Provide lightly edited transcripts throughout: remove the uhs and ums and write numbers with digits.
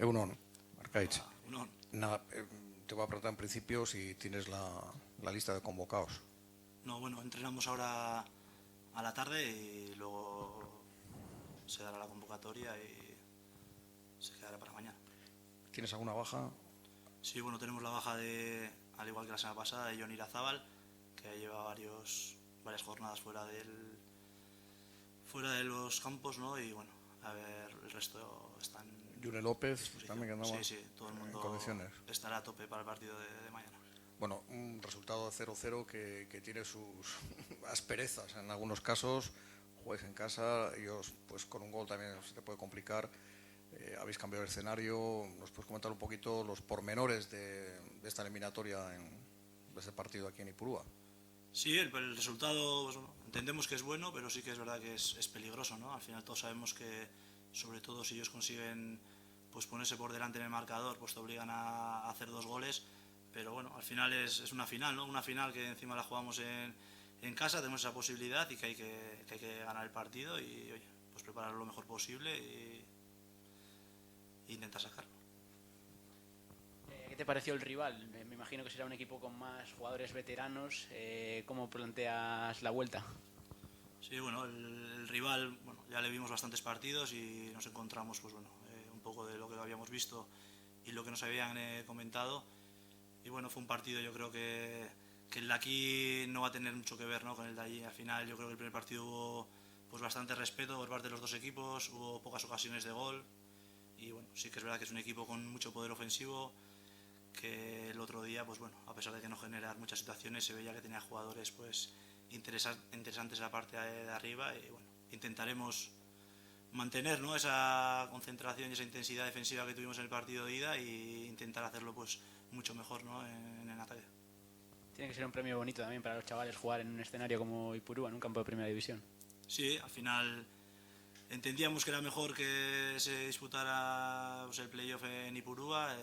Egunon, Arkaitz. Uno. Nada, te voy a preguntar en principio si tienes la lista de convocados. No, bueno, entrenamos ahora a la tarde y luego se dará la convocatoria y se quedará para mañana. ¿Tienes alguna baja? Sí, bueno, tenemos la baja de, al igual que la semana pasada, de Jon Irazábal, que lleva varias jornadas fuera de los campos, ¿no? Y bueno, a ver, el resto están... Yune López, también que andaba Sí, todo el mundo en condiciones. estará a tope para el partido de mañana. Bueno, un resultado de 0-0 que tiene sus asperezas. En algunos casos jugáis en casa, ellos pues con un gol también se te puede complicar. Habéis cambiado de escenario. ¿Nos puedes comentar un poquito los pormenores de esta eliminatoria de este partido aquí en Ipurúa? Sí, el resultado pues, bueno, entendemos que es bueno, pero sí que es verdad que es peligroso, ¿no? Al final todos sabemos que, sobre todo si ellos consiguen pues ponerse por delante en el marcador, pues te obligan a hacer 2 goles. Pero bueno, al final es una final, ¿no? Una final que encima la jugamos en casa, tenemos esa posibilidad y que hay que ganar el partido y, oye, pues prepararlo lo mejor posible e intentar sacarlo. ¿Qué te pareció el rival? Me imagino que será un equipo con más jugadores veteranos. ¿Cómo planteas la vuelta? Sí, bueno, el rival, bueno, ya le vimos bastantes partidos y nos encontramos, pues bueno, un poco de lo que habíamos visto y lo que nos habían comentado. Y bueno, fue un partido, yo creo que el de aquí no va a tener mucho que ver, ¿no?, con el de allí. Al final yo creo que el primer partido hubo pues bastante respeto por parte de los dos equipos, hubo pocas ocasiones de gol y bueno, sí que es verdad que es un equipo con mucho poder ofensivo, que el otro día, pues bueno, a pesar de que no generar muchas situaciones, se veía que tenía jugadores pues interesantes en la parte de arriba y bueno, intentaremos mantener, ¿no?, esa concentración y esa intensidad defensiva que tuvimos en el partido de ida e intentar hacerlo pues mucho mejor, ¿no?, en el ataque. Tiene que ser un premio bonito también para los chavales jugar en un escenario como Ipurúa, en un campo de primera división. Sí, al final entendíamos que era mejor que se disputara pues, el playoff en Ipurúa.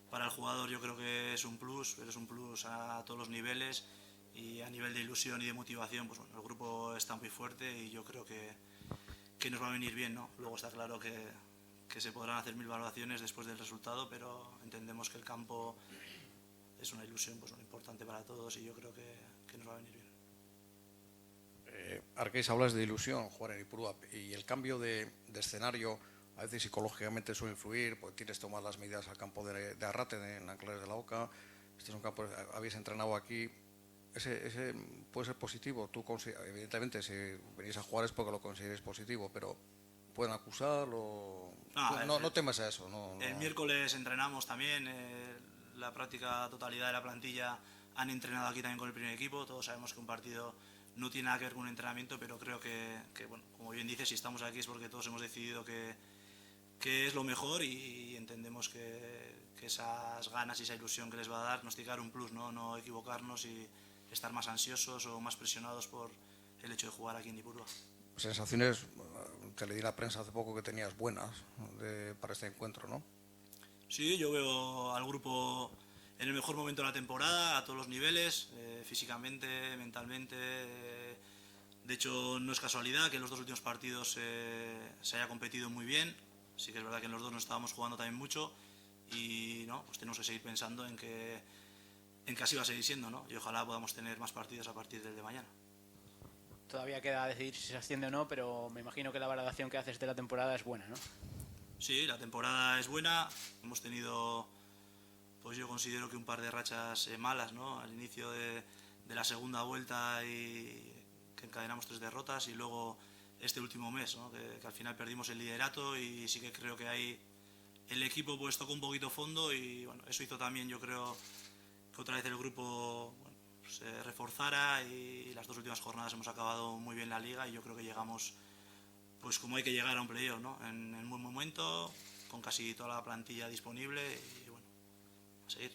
Para el jugador yo creo que es un plus, pero es un plus a todos los niveles y a nivel de ilusión y de motivación, pues bueno, el grupo está muy fuerte y yo creo que nos va a venir bien, ¿no? Luego está claro que se podrán hacer 1000 valoraciones después del resultado, pero entendemos que el campo es una ilusión pues, importante para todos y yo creo que nos va a venir bien. Arkaitz, hablas de ilusión, jugar en Ipurúa, y el cambio de escenario a veces psicológicamente suele influir, porque tienes que tomar las medidas al campo de Arrate, en Anclares de la Oca. Este es un campo, habéis entrenado aquí. Ese puede ser positivo. Tú, evidentemente, si venís a jugar es porque lo consideréis positivo, pero pueden acusarlo. No temas a eso. El miércoles entrenamos también. La práctica totalidad de la plantilla han entrenado aquí también con el primer equipo. Todos sabemos que un partido no tiene nada que ver con un entrenamiento, pero creo que bueno, como bien dices, si estamos aquí es porque todos hemos decidido que es lo mejor y entendemos que esas ganas y esa ilusión que les va a dar nos tiene que dar un plus, no equivocarnos y estar más ansiosos o más presionados por el hecho de jugar aquí en Ipurúa. Sensaciones, te leí la prensa hace poco que tenías buenas para este encuentro, ¿no? Sí, yo veo al grupo en el mejor momento de la temporada, a todos los niveles, físicamente, mentalmente. De hecho, no es casualidad que en los 2 últimos partidos se haya competido muy bien. Sí que es verdad que en los 2 nos estábamos jugando también mucho y no, pues tenemos que seguir pensando en que así va a seguir siendo, ¿no? Y ojalá podamos tener más partidos a partir del de mañana. Todavía queda decidir si se asciende o no, pero me imagino que la valoración que haces de la temporada es buena, ¿no? Sí, la temporada es buena. Hemos tenido, pues yo considero que un par de rachas malas, ¿no? Al inicio de la segunda vuelta y que encadenamos 3 derrotas y luego este último mes, ¿no?, que al final perdimos el liderato y sí que creo que ahí el equipo pues tocó un poquito fondo y bueno, eso hizo también, yo creo, que otra vez el grupo bueno, se reforzara y las 2 últimas jornadas hemos acabado muy bien la liga y yo creo que llegamos pues como hay que llegar a un playoff, ¿no?, en un buen momento, con casi toda la plantilla disponible y bueno, a seguir.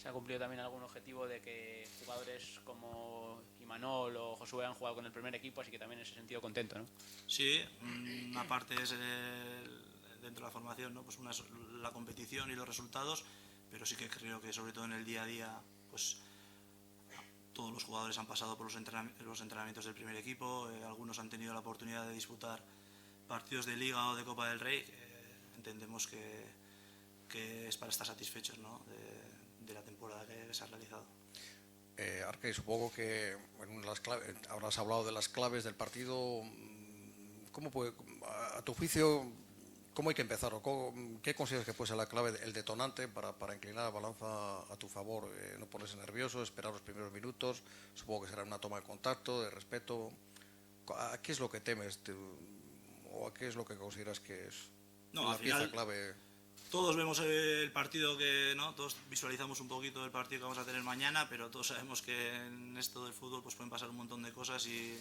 ¿Se ha cumplido también algún objetivo de que jugadores como Imanol o Josué han jugado con el primer equipo, así que también en ese sentido contento, ¿no? Sí, una parte es dentro de la formación, ¿no?, pues una es la competición y los resultados, pero sí que creo que sobre todo en el día a día pues todos los jugadores han pasado por los entrenamientos del primer equipo, algunos han tenido la oportunidad de disputar partidos de Liga o de Copa del Rey, entendemos que es para estar satisfechos, ¿no?, de la temporada que se ha realizado. Arque, supongo que ahora has hablado de las claves del partido. ¿Cómo puede, a tu juicio, cómo hay que empezar? ¿Qué consideras que puede ser la clave, el detonante para inclinar la balanza a tu favor? No ponerse nervioso, esperar los primeros minutos. Supongo que será una toma de contacto, de respeto. ¿A qué es lo que temes o a qué es lo que consideras que es la pieza clave? Todos vemos el partido ¿no? Todos visualizamos un poquito el partido que vamos a tener mañana, pero todos sabemos que en esto del fútbol pues pueden pasar un montón de cosas y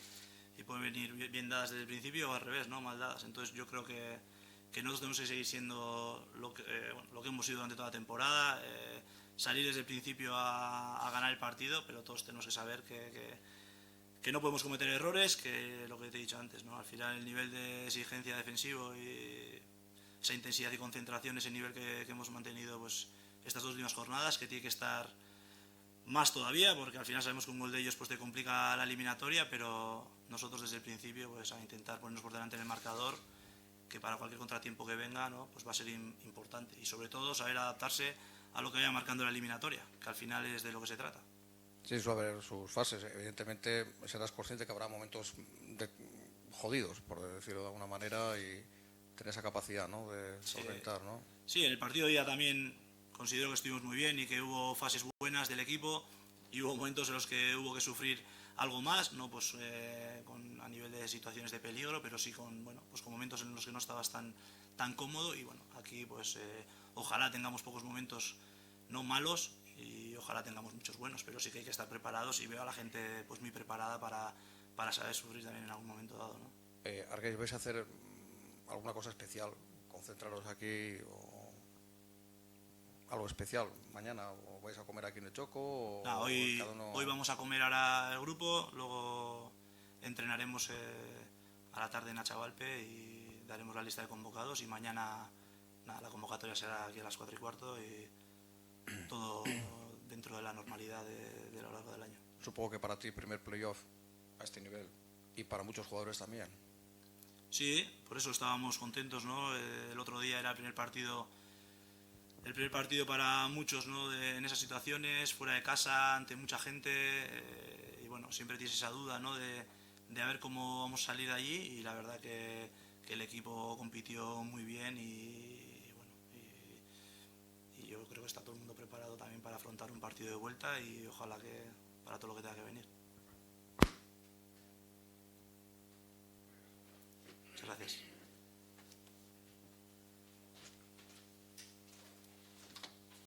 pueden venir bien dadas desde el principio o al revés, ¿no?, mal dadas. Entonces yo creo que nosotros tenemos que seguir siendo lo que hemos sido durante toda la temporada, salir desde el principio a ganar el partido, pero todos tenemos que saber que no podemos cometer errores, que lo que te he dicho antes, ¿no?, al final el nivel de exigencia defensivo y esa intensidad y concentración, ese nivel que hemos mantenido pues estas 2 últimas jornadas, que tiene que estar más todavía, porque al final sabemos que un gol de ellos pues te complica la eliminatoria, pero nosotros desde el principio pues a intentar ponernos por delante en el marcador, que para cualquier contratiempo que venga, ¿no?, pues va a ser importante, y sobre todo saber adaptarse a lo que vaya marcando la eliminatoria, que al final es de lo que se trata. Sí, eso va a haber sus fases. Evidentemente serás consciente que habrá momentos jodidos, por decirlo de alguna manera, y tener esa capacidad, ¿no?, de solventar, ¿no? Sí, en el partido de día también considero que estuvimos muy bien y que hubo fases buenas del equipo y hubo momentos en los que hubo que sufrir algo más, no pues a nivel de situaciones de peligro, pero sí con momentos en los que no estabas tan cómodo, y bueno, aquí pues ojalá tengamos pocos momentos no malos y ojalá tengamos muchos buenos, pero sí que hay que estar preparados, y veo a la gente pues muy preparada para saber sufrir también en algún momento dado, ¿no? Argeis, ¿vais a hacer alguna cosa especial? ¿Concentraros aquí o algo especial mañana? ¿O vais a comer aquí en el Choco? Hoy vamos a comer ahora el grupo, luego entrenaremos a la tarde en Achavalpe y daremos la lista de convocados, y mañana la convocatoria será aquí a las 4:15 y todo dentro de la normalidad de lo largo del año. Supongo que para ti primer playoff a este nivel, y para muchos jugadores también. Sí, por eso estábamos contentos, ¿no? El otro día era el primer partido para muchos, ¿no?, en esas situaciones, fuera de casa, ante mucha gente, y bueno, siempre tienes esa duda, ¿no?, de a ver cómo vamos a salir de allí, y la verdad que el equipo compitió muy bien y yo creo que está todo el mundo preparado también para afrontar un partido de vuelta, y ojalá que para todo lo que tenga que venir.